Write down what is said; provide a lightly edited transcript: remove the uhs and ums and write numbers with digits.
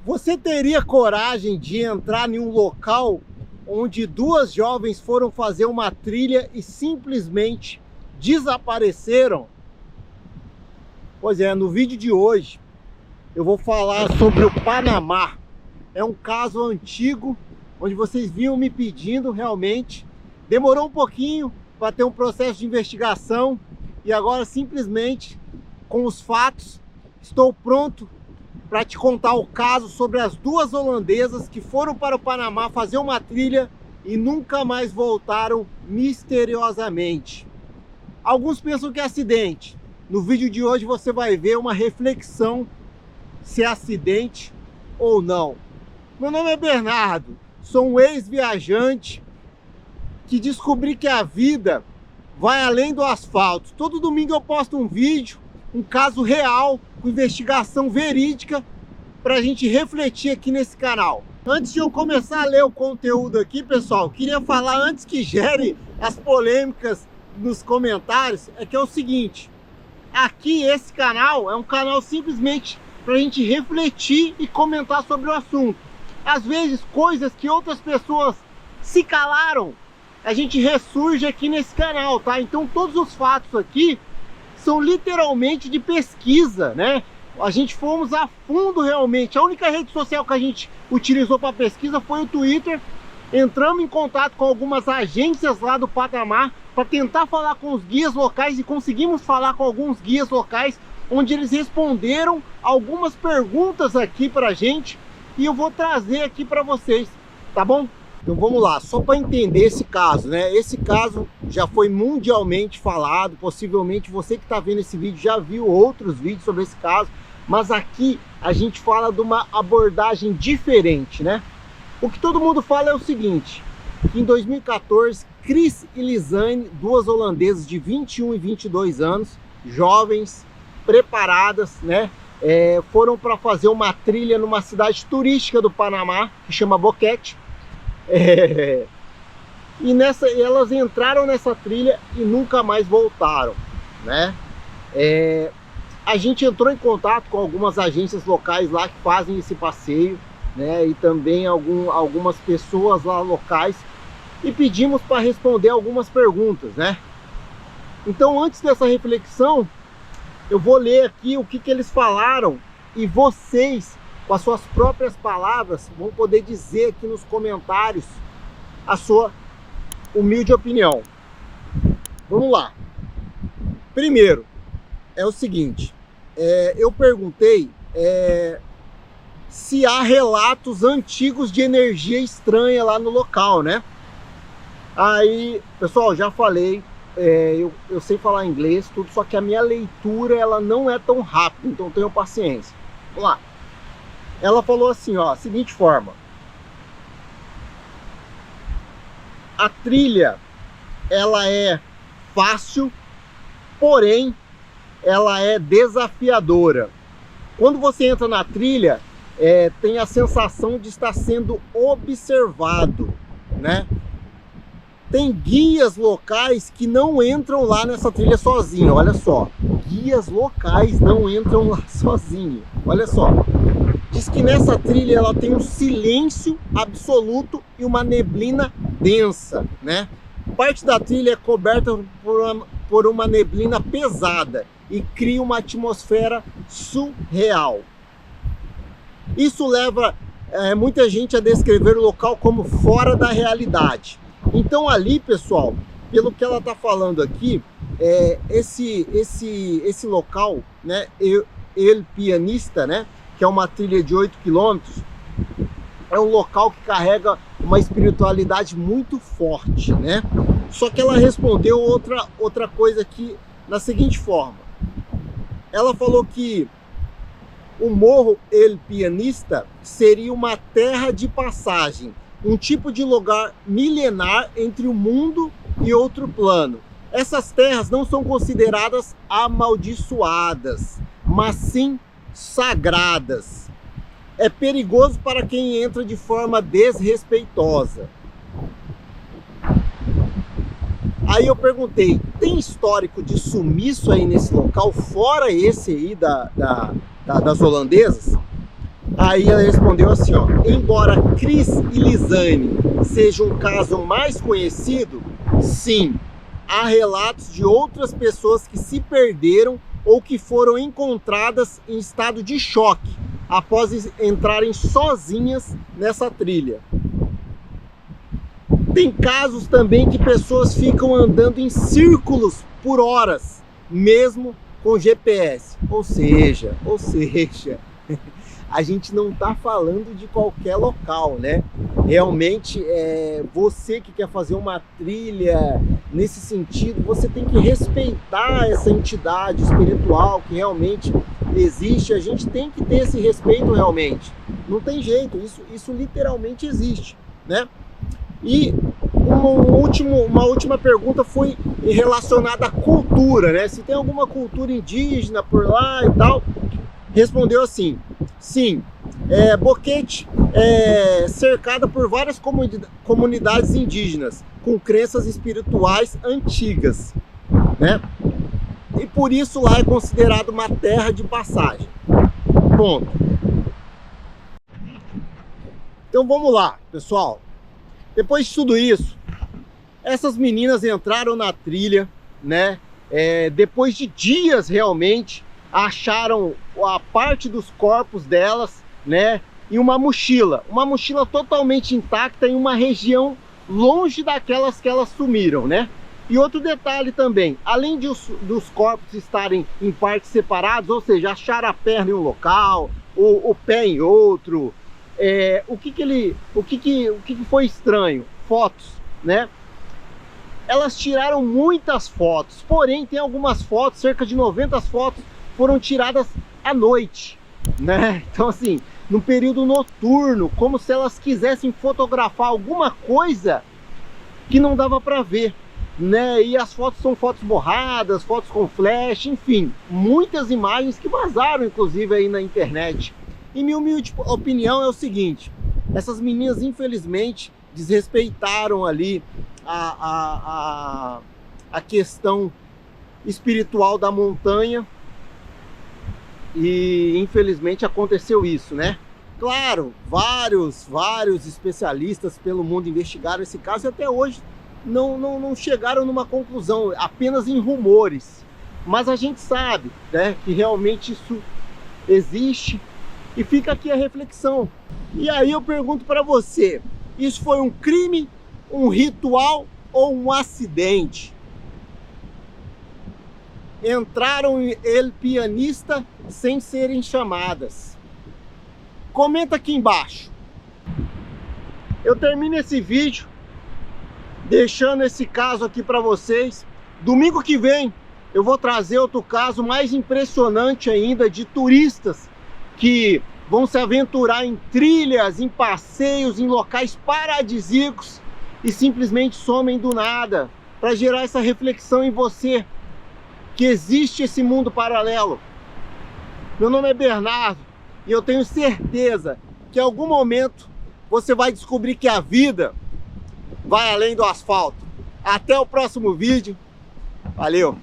Você teria coragem de entrar em um local onde duas jovens foram fazer uma trilha e simplesmente desapareceram? Pois é, no vídeo de hoje eu vou falar sobre o Panamá. É um caso antigo, onde vocês vinham me pedindo realmente. Demorou um pouquinho para ter um processo de investigação e agora simplesmente, com os fatos, estou pronto para te contar o caso sobre as duas holandesas que foram para o Panamá fazer uma trilha e nunca mais voltaram misteriosamente. Alguns pensam que é acidente. No vídeo de hoje você vai ver uma reflexão se é acidente ou não. Meu nome é Bernardo, sou um ex-viajante que descobri que a vida vai além do asfalto. Todo domingo eu posto um vídeo, um caso real, com investigação verídica, para a gente refletir aqui nesse canal. Antes de eu começar a ler o conteúdo aqui, pessoal, queria falar antes que gere as polêmicas nos comentários, é que é o seguinte: aqui esse canal é um canal simplesmente para a gente refletir e comentar sobre o assunto. Às vezes coisas que outras pessoas se calaram, a gente ressurge aqui nesse canal, tá? Então todos os fatos aqui são literalmente de pesquisa, né? A gente fomos a fundo realmente. A única rede social que a gente utilizou para pesquisa foi o Twitter. Entramos em contato com algumas agências lá do Panamá para tentar falar com os guias locais e conseguimos falar com alguns guias locais, onde eles responderam algumas perguntas aqui pra gente e eu vou trazer aqui para vocês, tá bom? Então vamos lá, só para entender esse caso, né? Esse caso já foi mundialmente falado, possivelmente você que está vendo esse vídeo já viu outros vídeos sobre esse caso, mas aqui a gente fala de uma abordagem diferente, né? O que todo mundo fala é o seguinte, que em 2014, Chris e Lisanne, duas holandesas de 21 e 22 anos, jovens, preparadas, né? Foram para fazer uma trilha numa cidade turística do Panamá, que chama Boquete. E elas entraram nessa trilha e nunca mais voltaram, né? A gente entrou em contato com algumas agências locais lá que fazem esse passeio, né? E também algumas pessoas lá locais e pedimos para responder algumas perguntas, né? Então, antes dessa reflexão, eu vou ler aqui o que eles falaram e vocês, com as suas próprias palavras, vão poder dizer aqui nos comentários a sua humilde opinião. Vamos lá. Primeiro, é o seguinte, eu perguntei se há relatos antigos de energia estranha lá no local, né? Aí, pessoal, já falei, eu sei falar inglês, tudo, só que a minha leitura ela não é tão rápida, então tenham paciência. Vamos lá. Ela falou assim, ó, seguinte forma: a trilha ela é fácil, porém ela é desafiadora. Quando você entra na trilha, tem a sensação de estar sendo observado, né? Tem guias locais que não entram lá nessa trilha sozinho, olha só. Guias locais não entram lá sozinho, olha só. Diz que nessa trilha ela tem um silêncio absoluto e uma neblina densa, né? Parte da trilha é coberta por uma neblina pesada e cria uma atmosfera surreal. Isso leva muita gente a descrever o local como fora da realidade. Então ali, pessoal, pelo que ela está falando aqui, esse local, né, El Pianista, né, que é uma trilha de 8 quilômetros, é um local que carrega uma espiritualidade muito forte, né? Só que ela respondeu outra coisa aqui da seguinte forma. Ela falou que o Morro El Pianista seria uma terra de passagem, um tipo de lugar milenar entre o mundo e outro plano. Essas terras não são consideradas amaldiçoadas, mas sim sagradas. É perigoso para quem entra de forma desrespeitosa. Aí eu perguntei, tem histórico de sumiço aí nesse local, fora esse aí das holandesas? Aí ela respondeu assim, ó: embora Cris e Lisane seja um caso mais conhecido, sim, há relatos de outras pessoas que se perderam ou que foram encontradas em estado de choque após entrarem sozinhas nessa trilha. Tem casos também que pessoas ficam andando em círculos por horas, mesmo com GPS. Ou seja, a gente não está falando de qualquer local, né? Realmente, você que quer fazer uma trilha nesse sentido, você tem que respeitar essa entidade espiritual que realmente existe. A gente tem que ter esse respeito realmente. Não tem jeito, isso literalmente existe, né? E uma última pergunta foi relacionada à cultura, né? Se tem alguma cultura indígena por lá e tal. Respondeu assim: sim, Boquete é cercada por várias comunidades indígenas com crenças espirituais antigas, né? E por isso lá é considerado uma terra de passagem. Ponto. Então vamos lá, pessoal. Depois de tudo isso, essas meninas entraram na trilha, né? Depois de dias realmente, acharam a parte dos corpos delas, né? E uma mochila totalmente intacta em uma região longe daquelas que elas sumiram, né? E outro detalhe também, além dos corpos estarem em partes separadas, ou seja, acharam a perna em um local, o pé em outro, o que foi estranho? Fotos, né? Elas tiraram muitas fotos, porém tem algumas fotos, cerca de 90 fotos, foram tiradas à noite, né? Então assim, no período noturno, como se elas quisessem fotografar alguma coisa que não dava para ver, né? E as fotos são fotos borradas, fotos com flash, enfim, muitas imagens que vazaram inclusive aí na internet. E minha humilde opinião é o seguinte: essas meninas infelizmente desrespeitaram ali a questão espiritual da montanha e infelizmente aconteceu isso, né? Claro, vários especialistas pelo mundo investigaram esse caso e até hoje não chegaram numa conclusão, apenas em rumores. Mas a gente sabe, né, que realmente isso existe. E fica aqui a reflexão. E aí eu pergunto para você: isso foi um crime, um ritual ou um acidente? Entraram El Pianista sem serem chamadas? Comenta aqui embaixo. Eu termino esse vídeo deixando esse caso aqui para vocês. Domingo que vem eu vou trazer outro caso mais impressionante ainda, de turistas que vão se aventurar em trilhas, em passeios, em locais paradisíacos e simplesmente somem do nada, para gerar essa reflexão em você, que existe esse mundo paralelo. Meu nome é Bernardo e eu tenho certeza que em algum momento você vai descobrir que a vida vai além do asfalto. Até o próximo vídeo. Valeu!